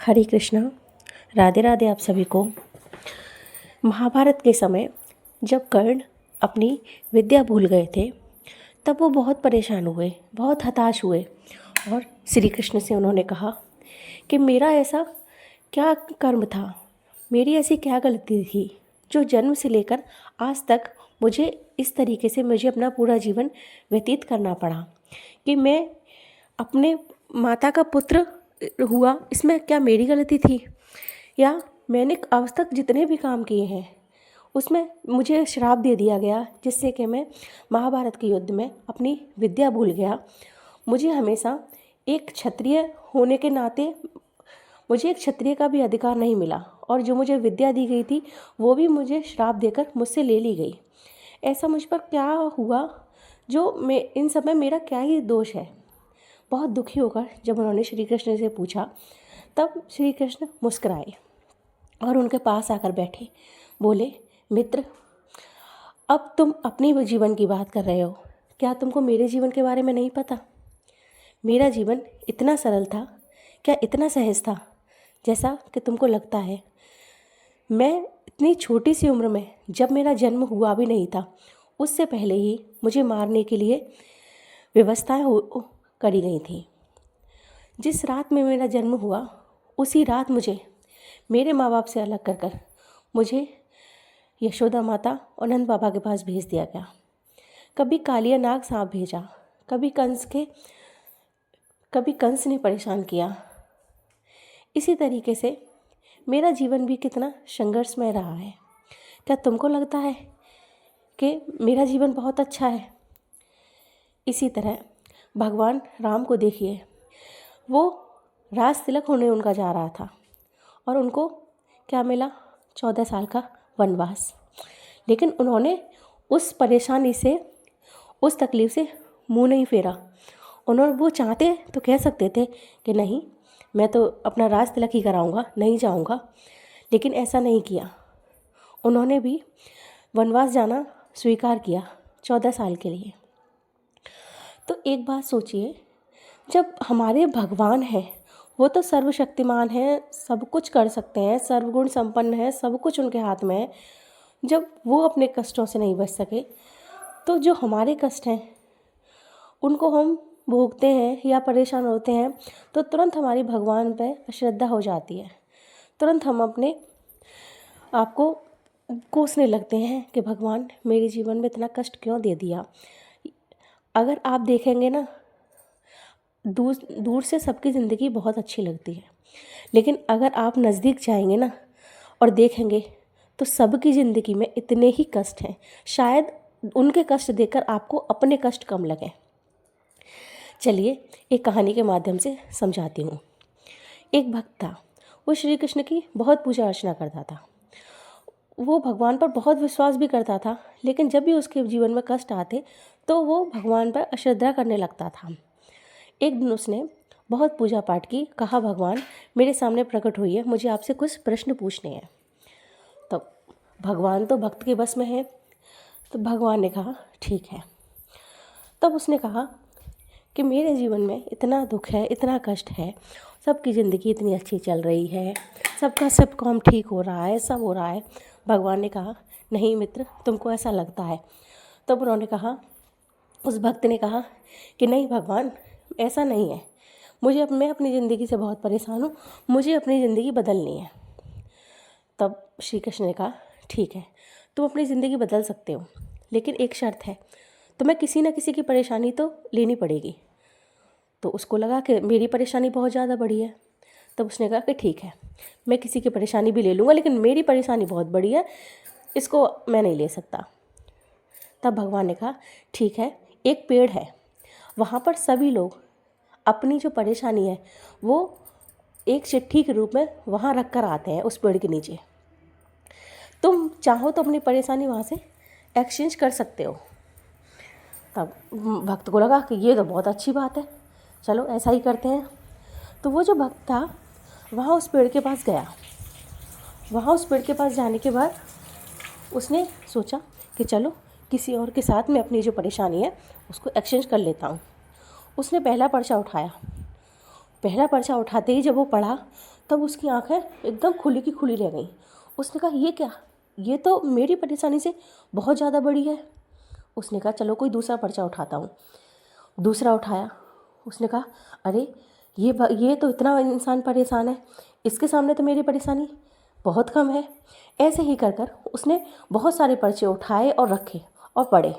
हरे कृष्णा। राधे राधे आप सभी को। महाभारत के समय जब कर्ण अपनी विद्या भूल गए थे तब वो बहुत परेशान हुए, बहुत हताश हुए और श्री कृष्ण से उन्होंने कहा कि मेरा ऐसा क्या कर्म था, मेरी ऐसी क्या गलती थी जो जन्म से लेकर आज तक मुझे इस तरीके से अपना पूरा जीवन व्यतीत करना पड़ा कि मैं अपने माता का पुत्र हुआ। इसमें क्या मेरी गलती थी या मैंने आज तक जितने भी काम किए हैं उसमें मुझे श्राप दे दिया गया जिससे कि मैं महाभारत के युद्ध में अपनी विद्या भूल गया। मुझे हमेशा एक क्षत्रिय होने के नाते मुझे एक क्षत्रिय का भी अधिकार नहीं मिला और जो मुझे विद्या दी गई थी वो भी मुझे श्राप देकर मुझसे ले ली गई। ऐसा मुझ पर क्या हुआ जो मैं इन सब में मेरा क्या ही दोष है। बहुत दुखी होकर जब उन्होंने श्री कृष्ण से पूछा तब श्री कृष्ण मुस्कुराए और उनके पास आकर बैठे। बोले, मित्र, अब तुम अपने जीवन की बात कर रहे हो, क्या तुमको मेरे जीवन के बारे में नहीं पता? मेरा जीवन इतना सरल था, क्या इतना सहज था जैसा कि तुमको लगता है? मैं इतनी छोटी सी उम्र में जब मेरा जन्म हुआ भी नहीं था उससे पहले ही मुझे मारने के लिए व्यवस्थाएं करी गई थी। जिस रात में मेरा जन्म हुआ उसी रात मुझे मेरे माँ बाप से अलग कर कर मुझे यशोदा माता और नंद बाबा के पास भेज दिया गया। कभी कालिया नाग सांप भेजा, कभी कंस ने परेशान किया। इसी तरीके से मेरा जीवन भी कितना संघर्षमय रहा है। क्या तुमको लगता है कि मेरा जीवन बहुत अच्छा है? इसी तरह भगवान राम को देखिए, वो राज तिलक होने उनका जा रहा था और उनको क्या मिला? 14 साल का वनवास। लेकिन उन्होंने उस परेशानी से, उस तकलीफ़ से मुंह नहीं फेरा। वो चाहते तो कह सकते थे कि नहीं, मैं तो अपना राज तिलक ही कराऊंगा, नहीं जाऊंगा, लेकिन ऐसा नहीं किया। उन्होंने भी वनवास जाना स्वीकार किया 14 साल के लिए। तो एक बात सोचिए, जब हमारे भगवान हैं, वो तो सर्वशक्तिमान हैं, सब कुछ कर सकते हैं, सर्वगुण संपन्न है, सब कुछ उनके हाथ में है। जब वो अपने कष्टों से नहीं बच सके तो जो हमारे कष्ट हैं उनको हम भोगते हैं या परेशान होते हैं तो तुरंत हमारी भगवान पर अश्रद्धा हो जाती है। तुरंत हम अपने आप को कोसने लगते हैं कि भगवान मेरे जीवन में इतना कष्ट क्यों दे दिया। अगर आप देखेंगे ना, दूर से सबकी ज़िंदगी बहुत अच्छी लगती है, लेकिन अगर आप नज़दीक जाएंगे ना और देखेंगे तो सबकी ज़िंदगी में इतने ही कष्ट हैं। शायद उनके कष्ट देखकर आपको अपने कष्ट कम लगे। चलिए एक कहानी के माध्यम से समझाती हूँ। एक भक्त था, वो श्री कृष्ण की बहुत पूजा अर्चना करता था। वो भगवान पर बहुत विश्वास भी करता था, लेकिन जब भी उसके जीवन में कष्ट आते तो वो भगवान पर अश्रद्धा करने लगता था। एक दिन उसने बहुत पूजा पाठ की, कहा, भगवान मेरे सामने प्रकट होइए, मुझे आपसे कुछ प्रश्न पूछने हैं। तब भगवान तो भक्त के बस में है, तो भगवान ने कहा ठीक है। तब उसने कहा कि मेरे जीवन में इतना दुख है, इतना कष्ट है, सबकी ज़िंदगी इतनी अच्छी चल रही है, सबका सब काम ठीक हो रहा है, सब हो रहा है। भगवान ने कहा नहीं मित्र, तुमको ऐसा लगता है। तब उन्होंने कहा, उस भक्त ने कहा कि नहीं भगवान, ऐसा नहीं है, मैं अपनी ज़िंदगी से बहुत परेशान हूँ, मुझे अपनी ज़िंदगी बदलनी है। तब श्री कृष्ण ने कहा ठीक है, तुम अपनी ज़िंदगी बदल सकते हो, लेकिन एक शर्त है, तुम्हें किसी न किसी की परेशानी तो लेनी पड़ेगी। तो उसको लगा कि मेरी परेशानी बहुत ज़्यादा बड़ी है। तब उसने कहा कि ठीक है, मैं किसी की परेशानी भी ले लूँगा, लेकिन मेरी परेशानी बहुत बड़ी है, इसको मैं नहीं ले सकता। तब भगवान ने कहा ठीक है, एक पेड़ है, वहाँ पर सभी लोग अपनी जो परेशानी है वो एक चिट्ठी के रूप में वहाँ रख कर आते हैं उस पेड़ के नीचे। तुम चाहो तो अपनी परेशानी वहाँ से एक्सचेंज कर सकते हो। तब भक्त को लगा कि ये तो बहुत अच्छी बात है, चलो ऐसा ही करते हैं। तो वो जो भक्त था वहाँ उस पेड़ के पास गया। वहाँ उस पेड़ के पास जाने के बाद उसने सोचा कि चलो किसी और के साथ मैं अपनी जो परेशानी है उसको एक्सचेंज कर लेता हूँ। उसने पहला पर्चा उठाया। पहला पर्चा उठाते ही जब वो पढ़ा तब उसकी आंखें एकदम खुली की खुली रह गई। उसने कहा ये क्या, ये तो मेरी परेशानी से बहुत ज़्यादा बड़ी है। उसने कहा चलो कोई दूसरा पर्चा उठाता हूँ। दूसरा उठाया। उसने कहा अरे ये तो इतना इंसान परेशान है, इसके सामने तो मेरी परेशानी बहुत कम है। ऐसे ही कर कर उसने बहुत सारे पर्चे उठाए और रखे और पढ़े,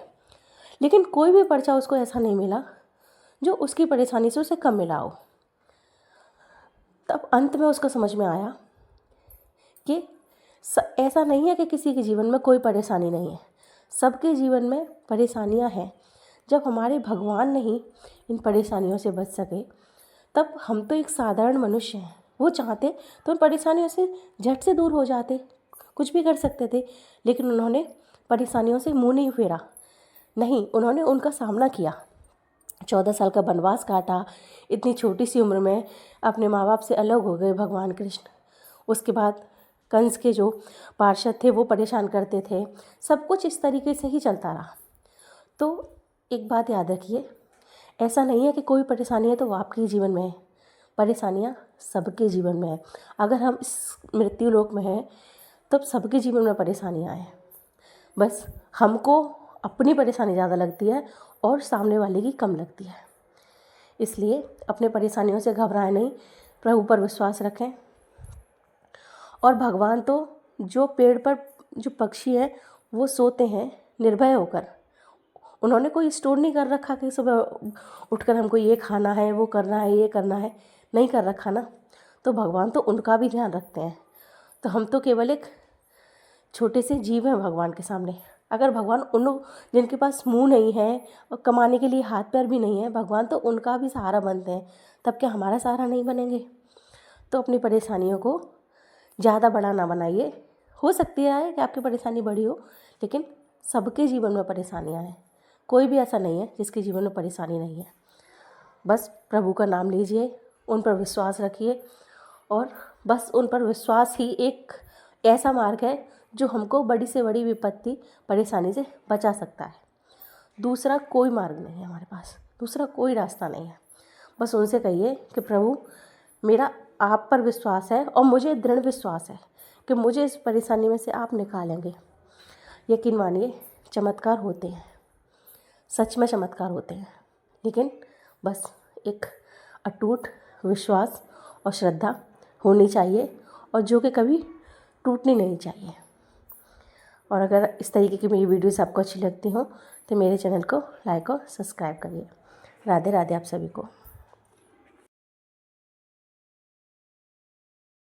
लेकिन कोई भी पर्चा उसको ऐसा नहीं मिला जो उसकी परेशानी से उसे कम मिला हो। तब अंत में उसको समझ में आया कि ऐसा नहीं है कि किसी के जीवन में कोई परेशानी नहीं है, सबके जीवन में परेशानियां हैं। जब हमारे भगवान नहीं इन परेशानियों से बच सके, तब हम तो एक साधारण मनुष्य हैं, वो चाहते तो उन परेशानियों से झट से दूर हो जाते, कुछ भी कर सकते थे। लेकिन उन्होंने परेशानियों से मुंह नहीं फेरा, नहीं, उन्होंने उनका सामना किया। 14 साल का वनवास काटा, इतनी छोटी सी उम्र में अपने माँ बाप से अलग हो गए भगवान कृष्ण। उसके बाद कंस के जो पार्षद थे वो परेशान करते थे, सब कुछ इस तरीके से ही चलता रहा। तो एक बात याद रखिए, ऐसा नहीं है कि कोई परेशानी है तो वो आपके जीवन में है, परेशानियाँ सबके जीवन में है। अगर हम इस मृत्यु लोक में हैं तब सबके जीवन में परेशानियाँ हैं, बस हमको अपनी परेशानी ज़्यादा लगती है और सामने वाले की कम लगती है। इसलिए अपने परेशानियों से घबराएं नहीं, प्रभु पर विश्वास रखें। और भगवान तो जो पेड़ पर जो पक्षी हैं वो सोते हैं निर्भय होकर, उन्होंने कोई स्टोर नहीं कर रखा कि सुबह उठकर हमको ये खाना है, वो करना है, ये करना है, नहीं कर रखा ना। तो भगवान तो उनका भी ध्यान रखते हैं। तो हम तो केवल एक छोटे से जीव हैं भगवान के सामने। अगर भगवान उन जिनके पास मुंह नहीं है और कमाने के लिए हाथ पैर भी नहीं है, भगवान तो उनका भी सहारा बनते हैं, तब क्या हमारा सहारा नहीं बनेंगे। तो अपनी परेशानियों को ज़्यादा बड़ा ना बनाइए। हो सकती है कि आपकी परेशानी बड़ी हो, लेकिन सबके जीवन में परेशानियां हैं, कोई भी ऐसा नहीं है जिसके जीवन में परेशानी नहीं है। बस प्रभु का नाम लीजिए, उन पर विश्वास रखिए, और बस उन पर विश्वास ही एक ऐसा मार्ग है जो हमको बड़ी से बड़ी विपत्ति परेशानी से बचा सकता है। दूसरा कोई मार्ग नहीं है हमारे पास, दूसरा कोई रास्ता नहीं है। बस उनसे कहिए कि प्रभु मेरा आप पर विश्वास है और मुझे दृढ़ विश्वास है कि मुझे इस परेशानी में से आप निकालेंगे। यकीन मानिए चमत्कार होते हैं, सच में चमत्कार होते हैं, लेकिन बस एक अटूट विश्वास और श्रद्धा होनी चाहिए, और जो कि कभी टूटनी नहीं चाहिए। और अगर इस तरीके की मेरी वीडियोस आपको अच्छी लगती हो तो मेरे चैनल को लाइक और सब्सक्राइब करिए। राधे राधे आप सभी को।